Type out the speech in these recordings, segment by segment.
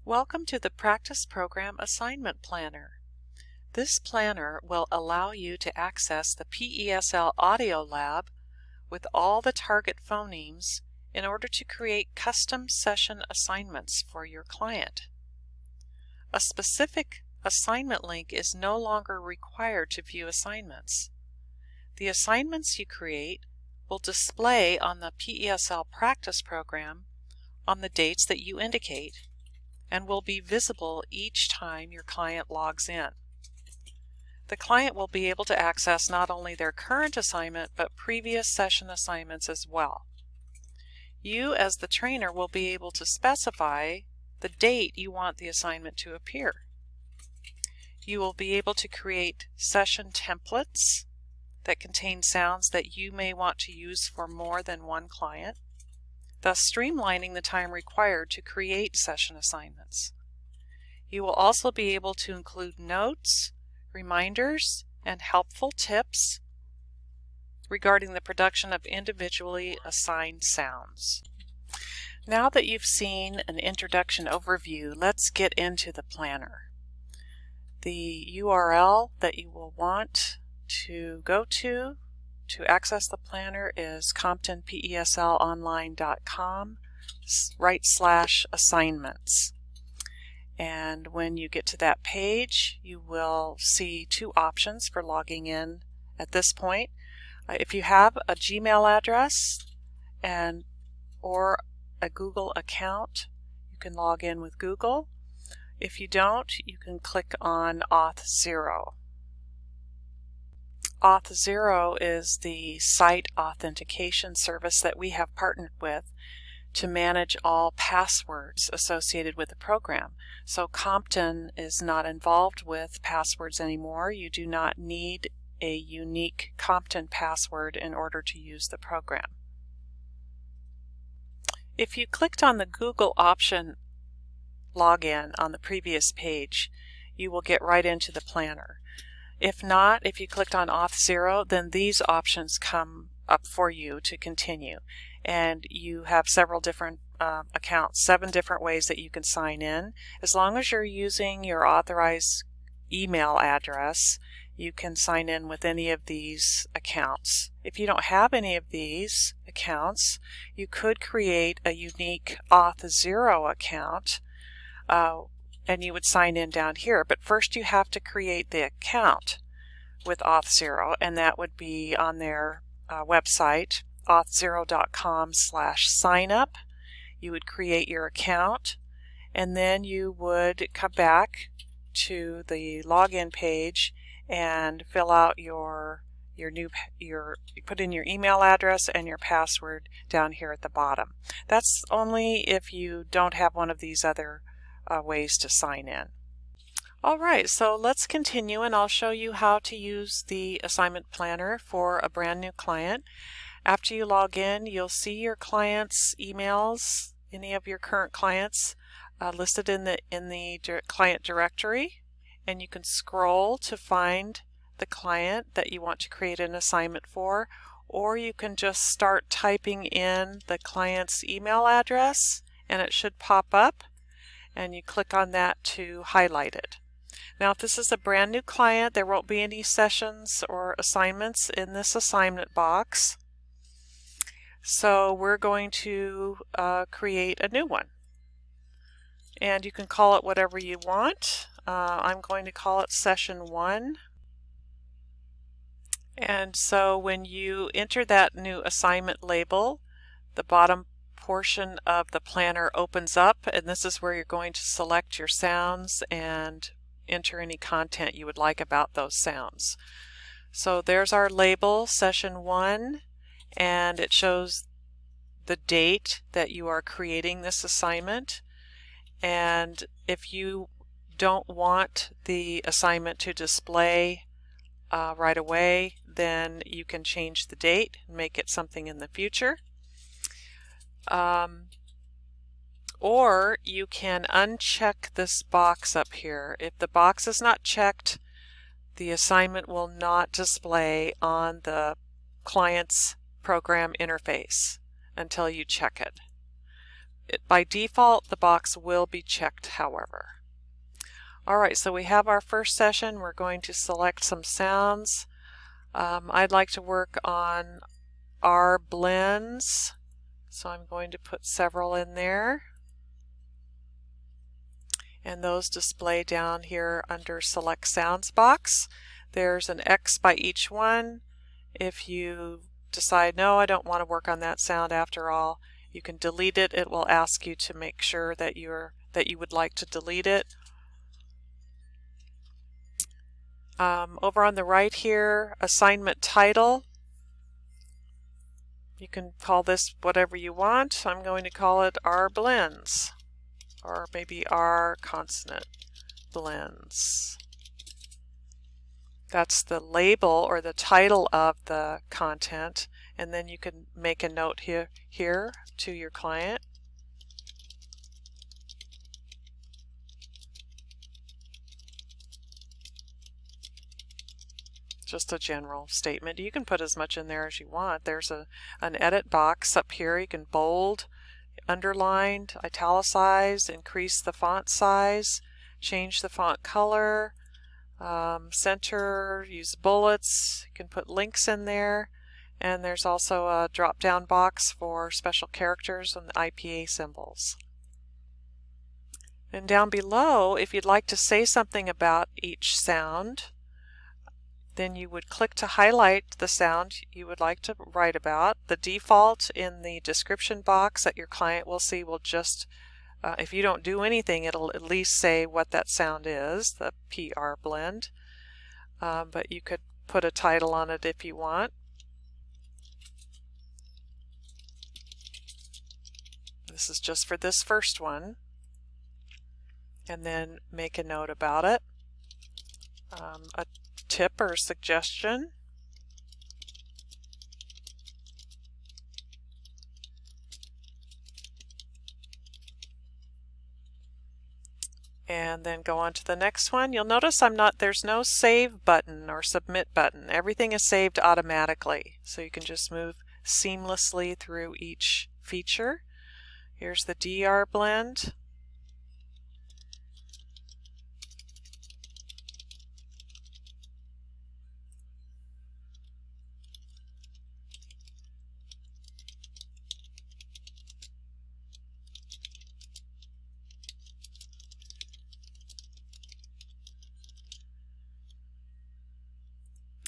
Welcome to the Practice Program Assignment Planner. This planner will allow you to access the PESL Audio Lab with all the target phonemes in order to create custom session assignments for your client. A specific assignment link is no longer required to view assignments. The assignments you create will display on the PESL Practice Program on the dates that you indicate and will be visible each time your client logs in. The client will be able to access not only their current assignment but previous session assignments as well. You as the trainer will be able to specify the date you want the assignment to appear. You will be able to create session templates that contain sounds that you may want to use for more than one client, thus streamlining the time required to create session assignments. You will also be able to include notes, reminders, and helpful tips regarding the production of individually assigned sounds. Now that you've seen an introduction overview, let's get into the planner. The URL that you will want to go to access the planner is comptonpeslonline.com/assignments. And when you get to that page, you will see two options for logging in at this point. If you have a Gmail address or a Google account, you can log in with Google. If you don't, you can click on Auth0. Auth0 is the site authentication service that we have partnered with to manage all passwords associated with the program. So Compton is not involved with passwords anymore. You do not need a unique Compton password in order to use the program. If you clicked on the Google option login on the previous page, you will get right into the planner. If not, if you clicked on Auth0, then these options come up for you to continue. And you have several different accounts, 7 different ways that you can sign in. As long as you're using your authorized email address, you can sign in with any of these accounts. If you don't have any of these accounts, you could create a unique Auth0 account and you would sign in down here. But first you have to create the account with Auth0, and that would be on their website, auth0.com/signup. You would create your account, and then you would come back to the login page and fill out you put in your email address and your password down here at the bottom. That's only if you don't have one of these other ways to sign in. Alright, so let's continue and I'll show you how to use the assignment planner for a brand new client. After you log in, you'll see your clients' emails, any of your current clients listed in the client directory, and you can scroll to find the client that you want to create an assignment for, or you can just start typing in the client's email address and it should pop up, and you click on that to highlight it. Now if this is a brand new client, there won't be any sessions or assignments in this assignment box. So we're going to create a new one. And you can call it whatever you want. I'm going to call it Session 1. And so when you enter that new assignment label, the bottom portion of the planner opens up, and this is where you're going to select your sounds and enter any content you would like about those sounds. So there's our label, Session 1, and it shows the date that you are creating this assignment. And if you don't want the assignment to display right away, then you can change the date and make it something in the future. Or you can uncheck this box up here. If the box is not checked, the assignment will not display on the client's program interface until you check it. by default the box will be checked, however. Alright, so we have our first session. We're going to select some sounds. I'd like to work on R blends, so I'm going to put several in there. And those display down here under Select Sounds box. There's an X by each one. If you decide, no, I don't want to work on that sound after all, you can delete it. It will ask you to make sure that you would like to delete it. Over on the right here, assignment title. You can call this whatever you want. I'm going to call it R blends, or maybe R consonant blends. That's the label or the title of the content, and then you can make a note here to your client. Just a general statement. You can put as much in there as you want. There's an edit box up here. You can bold, underline, italicize, increase the font size, change the font color, center, use bullets. You can put links in there, and there's also a drop-down box for special characters and the IPA symbols. And down below, if you'd like to say something about each sound, then you would click to highlight the sound you would like to write about. The default in the description box that your client will see will just, if you don't do anything, it'll at least say what that sound is, the PR blend. But you could put a title on it if you want. This is just for this first one. And then make a note about it. A tip or suggestion. And then go on to the next one. You'll notice there's no save button or submit button. Everything is saved automatically, so you can just move seamlessly through each feature. Here's the DR blend.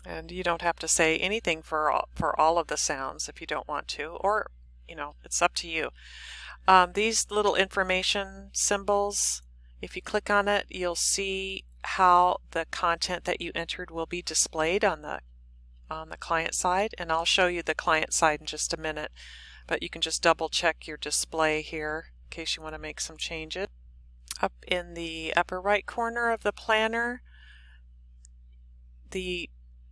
And you don't have to say anything for all of the sounds if you don't want to, or it's up to you. These little information symbols, if you click on it, you'll see how the content that you entered will be displayed on the client side, and I'll show you the client side in just a minute, but you can just double check your display here in case you want to make some changes. Up in the upper right corner of the planner,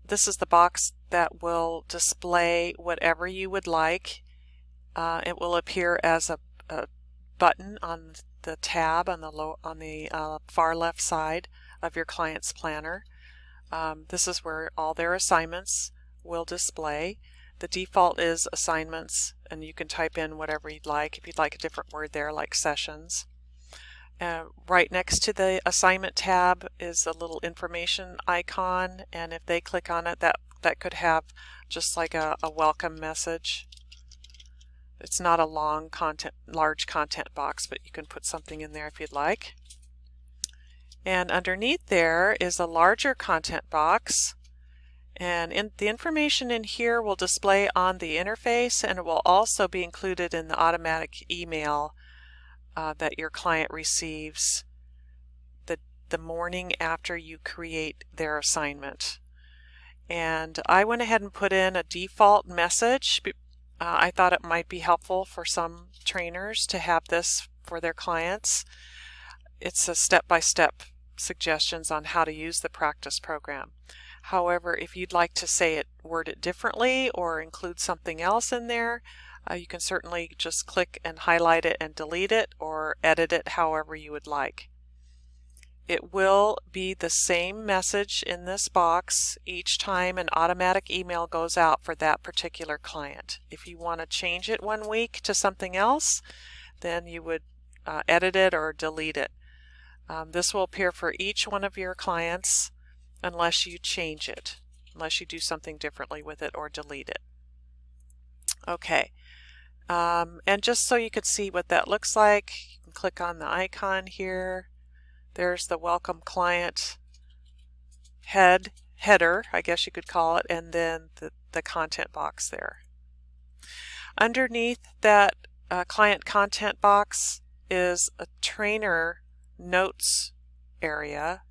this is the box that will display whatever you would like. It will appear as a button on the tab on the far left side of your client's planner. This is where all their assignments will display. The default is assignments, and you can type in whatever you'd like. If you'd like a different word there, like sessions. Right next to the assignment tab is a little information icon, and if they click on it, that could have just like a welcome message. It's not a large content box, but you can put something in there if you'd like. And underneath there is a larger content box, and the information in here will display on the interface, and it will also be included in the automatic email that your client receives the morning after you create their assignment. And I went ahead and put in a default message. I thought it might be helpful for some trainers to have this for their clients. It's a step-by-step suggestions on how to use the practice program. However, if you'd like to word it differently or include something else in there, you can certainly just click and highlight it and delete it, or edit it however you would like. It will be the same message in this box each time an automatic email goes out for that particular client. If you want to change it one week to something else, then you would edit it or delete it. This will appear for each one of your clients unless you change it, unless you do something differently with it or delete it. Okay, and just so you could see what that looks like, you can click on the icon here. There's the welcome client header, I guess you could call it, and then the content box there. Underneath that client content box is a trainer notes area.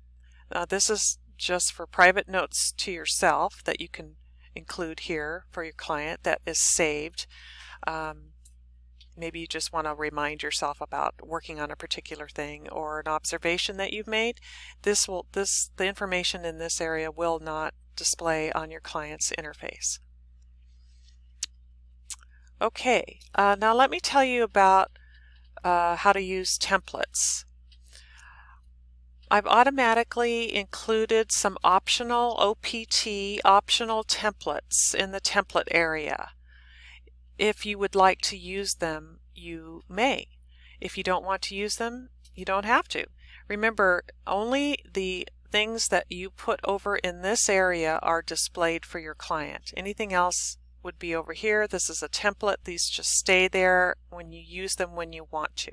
This is just for private notes to yourself that you can include here for your client that is saved. Maybe you just want to remind yourself about working on a particular thing or an observation that you've made. The information in this area will not display on your client's interface. Okay, now let me tell you about how to use templates. I've automatically included some optional OPT, optional templates in the template area. If you would like to use them, you may. If you don't want to use them, you don't have to. Remember, only the things that you put over in this area are displayed for your client. Anything else would be over here. This is a template. These just stay there when you use them when you want to.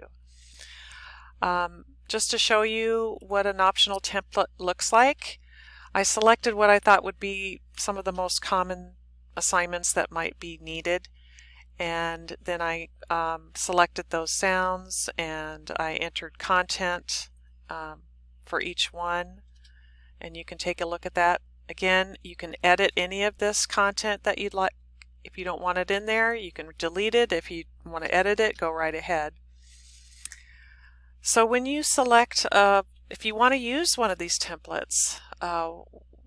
Just to show you what an optional template looks like, I selected what I thought would be some of the most common assignments that might be needed, and then I selected those sounds and I entered content for each one, and you can take a look at that. Again, you can edit any of this content that you'd like. If you don't want it in there, you can delete it. If you want to edit it, go right ahead. So when you select, if you want to use one of these templates,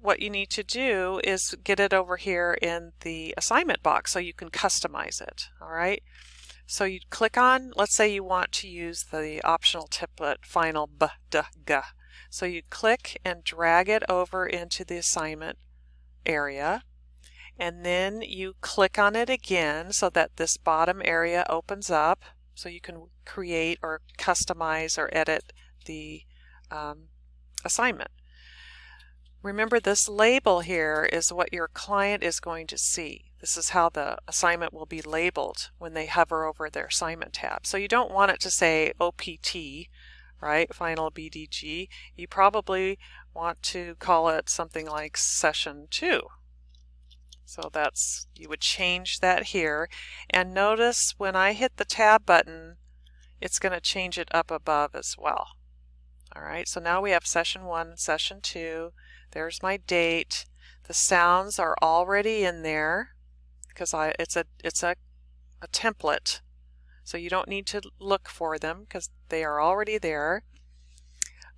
what you need to do is get it over here in the assignment box so you can customize it. All right. So you click on, let's say you want to use the optional template final b, d, g. So you click and drag it over into the assignment area, and then you click on it again so that this bottom area opens up so you can create or customize or edit the assignment. Remember, this label here is what your client is going to see. This is how the assignment will be labeled when they hover over their assignment tab. So you don't want it to say OPT, right? Final BDG. You probably want to call it something like session 2. So you would change that here. And notice when I hit the tab button, it's going to change it up above as well. All right, so now we have session 1, session 2. There's my date. The sounds are already in there because it's a template. So you don't need to look for them because they are already there.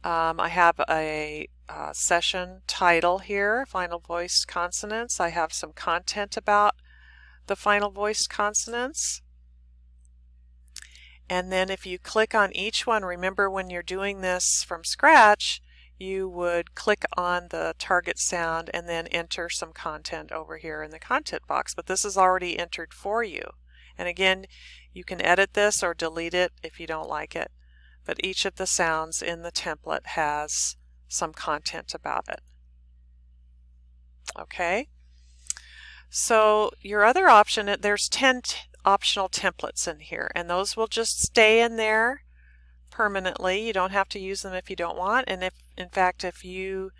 I have a session title here, final voiced consonants. I have some content about the final voiced consonants. And then if you click on each one, remember when you're doing this from scratch, you would click on the target sound and then enter some content over here in the content box. But this is already entered for you. And again, you can edit this or delete it if you don't like it. But each of the sounds in the template has some content about it. Okay, so your other option, there's 10 optional templates in here, and those will just stay in there permanently. You don't have to use them if you don't want, and in fact if you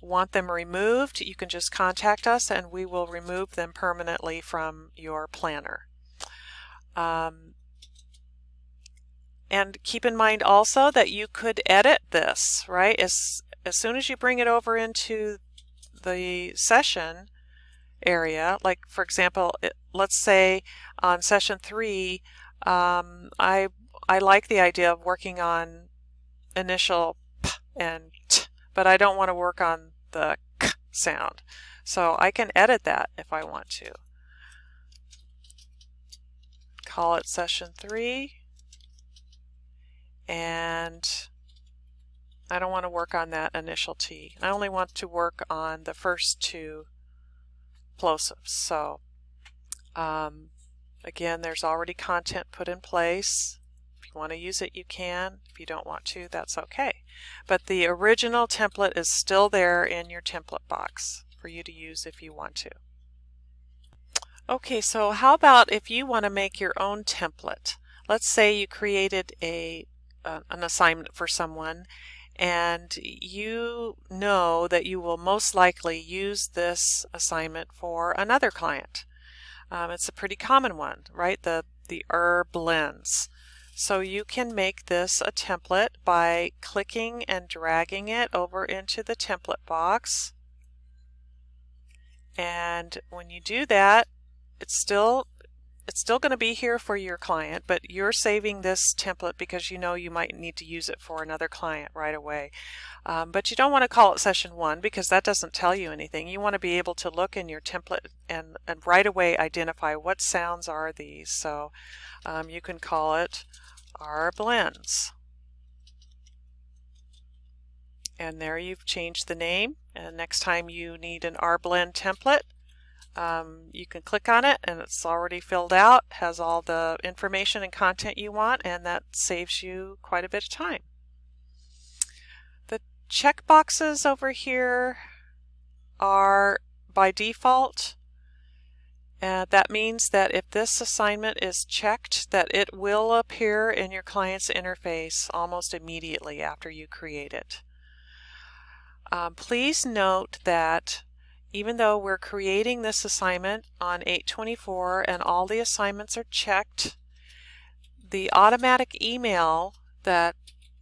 want them removed, you can just contact us and we will remove them permanently from your planner. And keep in mind also that you could edit this, right? As soon as you bring it over into the session area, like for example, let's say on session 3, I like the idea of working on initial p and t, but I don't want to work on the k sound. So I can edit that if I want to. Call it session 3. And I don't want to work on that initial T. I only want to work on the first 2 plosives. So again, there's already content put in place. you want to use it, you can. If you don't want to, that's okay. But the original template is still there in your template box for you to use if you want to. Okay, so how about if you want to make your own template? Let's say you created an assignment for someone, and you know that you will most likely use this assignment for another client. It's a pretty common one, right? The blends. So you can make this a template by clicking and dragging it over into the template box. And when you do that, it's still going to be here for your client, but you're saving this template because you know you might need to use it for another client right away. But you don't want to call it session 1 because that doesn't tell you anything. You want to be able to look in your template and right away identify what sounds are these. So you can call it R blends. And there you've changed the name. And next time you need an R blend template, you can click on it and it's already filled out, has all the information and content you want, and that saves you quite a bit of time. The check boxes over here are by default. That means that if this assignment is checked, that it will appear in your client's interface almost immediately after you create it. Please note that even though we're creating this assignment on 8/24 and all the assignments are checked, the automatic email that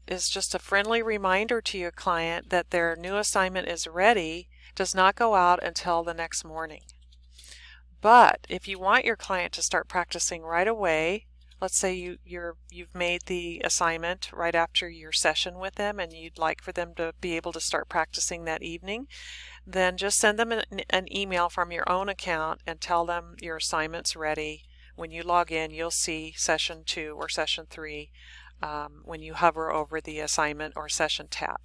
is just a friendly reminder to your client that their new assignment is ready does not go out until the next morning. But if you want your client to start practicing right away, let's say you've made the assignment right after your session with them and you'd like for them to be able to start practicing that evening, then just send them an email from your own account and tell them your assignment's ready. When you log in, you'll see session 2 or session 3 when you hover over the assignment or session tab.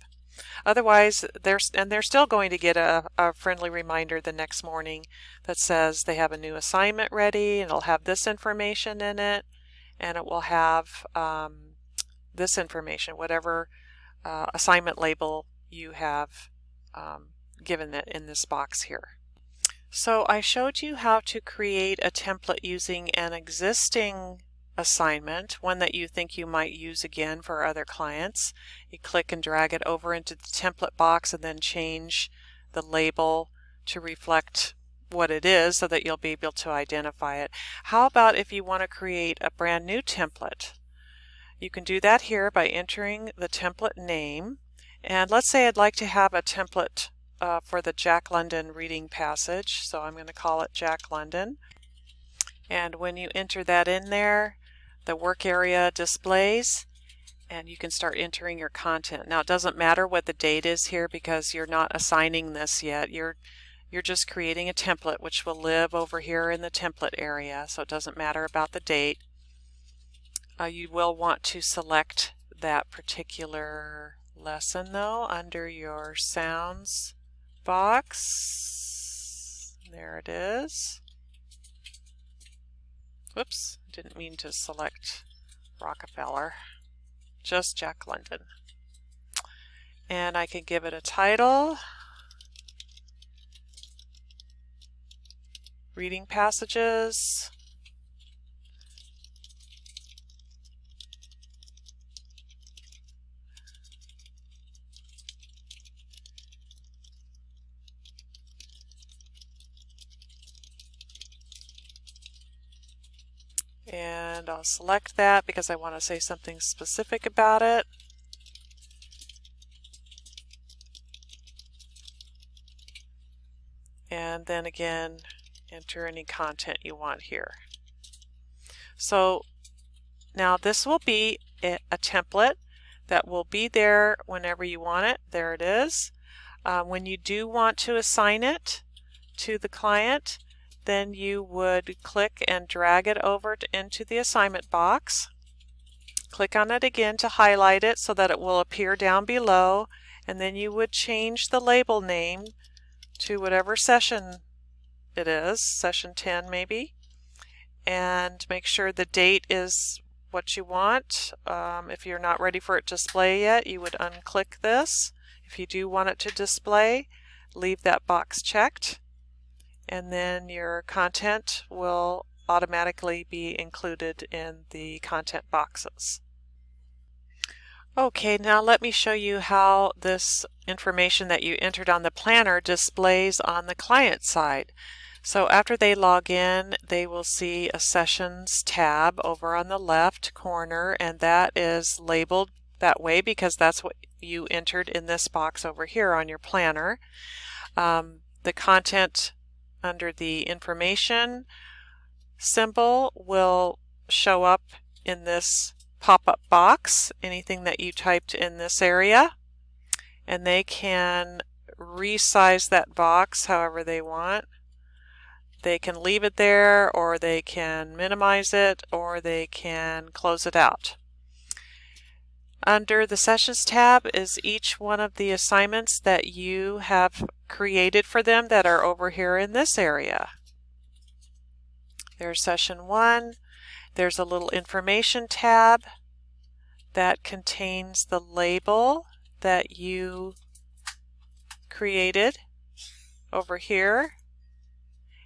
Otherwise, they're still going to get a friendly reminder the next morning that says they have a new assignment ready, and it'll have this information in it, and it will have this information, whatever assignment label you have given it in this box here. So I showed you how to create a template using an existing assignment, one that you think you might use again for other clients. You click and drag it over into the template box and then change the label to reflect what it is so that you'll be able to identify it. How about if you want to create a brand new template? You can do that here by entering the template name, and let's say I'd like to have a template for the Jack London reading passage, so I'm going to call it Jack London. And when you enter that in there, the work area displays and you can start entering your content. Now it doesn't matter what the date is here because you're not assigning this yet. You're just creating a template which will live over here in the template area, so it doesn't matter about the date. You will want to select that particular lesson though under your sounds box. There it is. Whoops, didn't mean to select Rockefeller, just Jack London. And I can give it a title, reading passages, and I'll select that because I want to say something specific about it. And then again, enter any content you want here. So now this will be a template that will be there whenever you want it. There it is. When you do want to assign it to the client, then you would click and drag it over into the assignment box. Click on it again to highlight it so that it will appear down below, and then you would change the label name to whatever session it is, session 10 maybe, and make sure the date is what you want. If you're not ready for it to display yet, you would unclick this. If you do want it to display, leave that box checked, and then your content will automatically be included in the content boxes. Okay, now let me show you how this information that you entered on the planner displays on the client side. So after they log in, they will see a Sessions tab over on the left corner, and that is labeled that way because that's what you entered in this box over here on your planner. The content under the information symbol will show up in this pop-up box, anything that you typed in this area, and they can resize that box however they want. They can leave it there, or they can minimize it, or they can close it out. Under the Sessions tab is each one of the assignments that you have created for them that are over here in this area. There's Session 1. There's a little information tab that contains the label that you created over here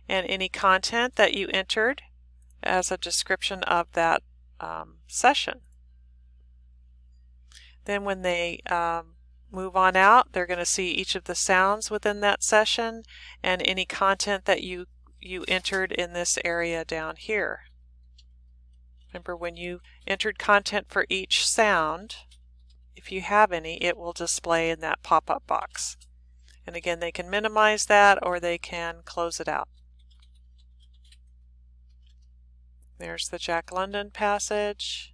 and any content that you entered as a description of that session. Then when they move on out, they're going to see each of the sounds within that session and any content that you entered in this area down here. Remember, when you entered content for each sound, if you have any, it will display in that pop-up box. And again, they can minimize that or they can close it out. There's the Jack London passage.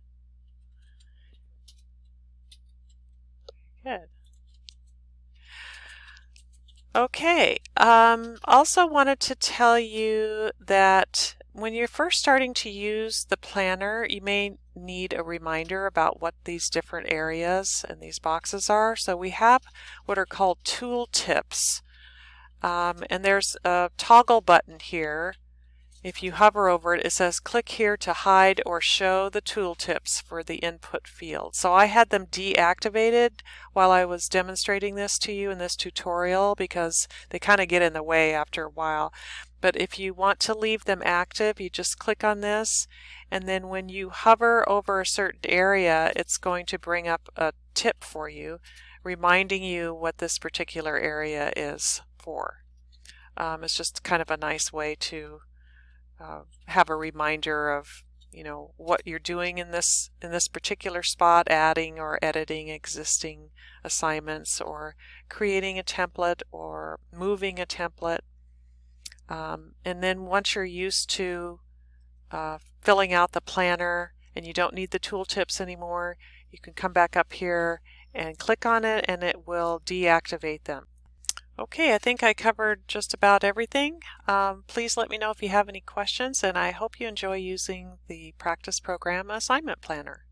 Good. Okay, also wanted to tell you that when you're first starting to use the planner, you may need a reminder about what these different areas and these boxes are. So we have what are called tool tips, and there's a toggle button here. If you hover over it, it says click here to hide or show the tooltips for the input field. So I had them deactivated while I was demonstrating this to you in this tutorial because they kind of get in the way after a while. But if you want to leave them active, you just click on this, and then when you hover over a certain area, it's going to bring up a tip for you, reminding you what this particular area is for. It's just kind of a nice way to have a reminder of what you're doing in this particular spot, adding or editing existing assignments or creating a template or moving a template. And then once you're used to filling out the planner and you don't need the tooltips anymore, you can come back up here and click on it and it will deactivate them. Okay, I think I covered just about everything. Please let me know if you have any questions, and I hope you enjoy using the Practice Program Assignment Planner.